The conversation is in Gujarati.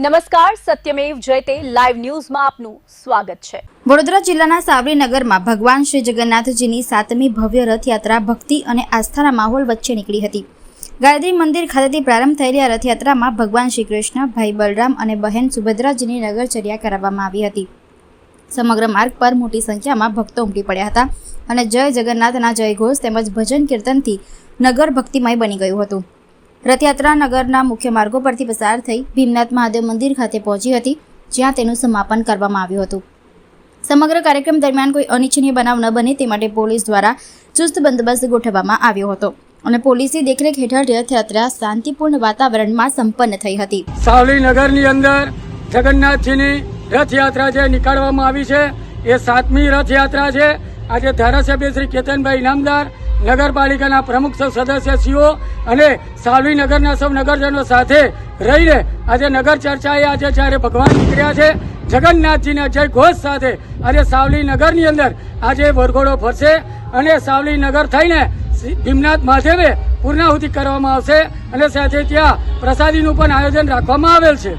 નમસ્કાર, સત્યમેવ જયતે લાઈવ ન્યૂઝમાં આપનું સ્વાગત છે। વડોદરા જિલ્લાના સાવલીનગરમાં ભગવાન શ્રી જગન્નાથજીની 7મી ભવ્ય રથયાત્રા ભક્તિ અને આસ્થાના માહોલ વચ્ચે નીકળી હતી। ગાયત્રી મંદિર ખાતેથી પ્રારંભ થયેલી આ રથયાત્રામાં ભગવાન શ્રી કૃષ્ણ, ભાઈ બલરામ અને બહેન સુભદ્રાજીની નગરચર્યા કરાવવામાં આવી હતી। સમગ્ર માર્ગ પર મોટી સંખ્યામાં ભક્તો ઉમટી પડ્યા હતા અને જય જગન્નાથના જયઘોષ તેમજ ભજન કીર્તનથી નગર ભક્તિમય બની ગયું હતું। રથયાત્રા નગરના મુખ્ય માર્ગો પરથી પસાર થઈ ભીમનાથ મહાદેવ મંદિર ખાતે પહોંચી હતી, જ્યાં તેનું સમાપન કરવામાં આવ્યું હતું। સમગ્ર કાર્યક્રમ દરમિયાન કોઈ અનિચ્છનીય બનાવ ન બને તે માટે પોલીસ દ્વારા ચુસ્ત બંદોબસ્ત ગોઠવવામાં આવ્યો હતો અને પોલીસની દેખરેખ હેઠળ રથયાત્રા શાંતિપૂર્ણ વાતાવરણમાં સંપન્ન થઈ હતી। સાવલી નગરની અંદર જગન્નાથજીની રથયાત્રા જે નીકાળવામાં આવી છે એ 7મી રથયાત્રા છે। આજે ધારાસભ્ય શ્રી કેતનભાઈ ઇનામદાર, નગરપાલિકાના પ્રમુખ સૌ સદસ્યશ્રીઓ અને સાવલી નગરના સૌ નગરજનો સાથે રહીને આજે નગર ચર્ચાએ આજે જ્યારે ભગવાન નીકળ્યા છે જગન્નાથજીના જય ઘોષ સાથે આજે સાવલી નગરની અંદર આજે વરઘોડો ફરશે અને સાવલી નગર થઈને ભીમનાથ મહાદેવે પૂર્ણાહુતિ કરવામાં આવશે અને સાથે ત્યાં પ્રસાદીનું પણ આયોજન રાખવામાં આવેલ છે।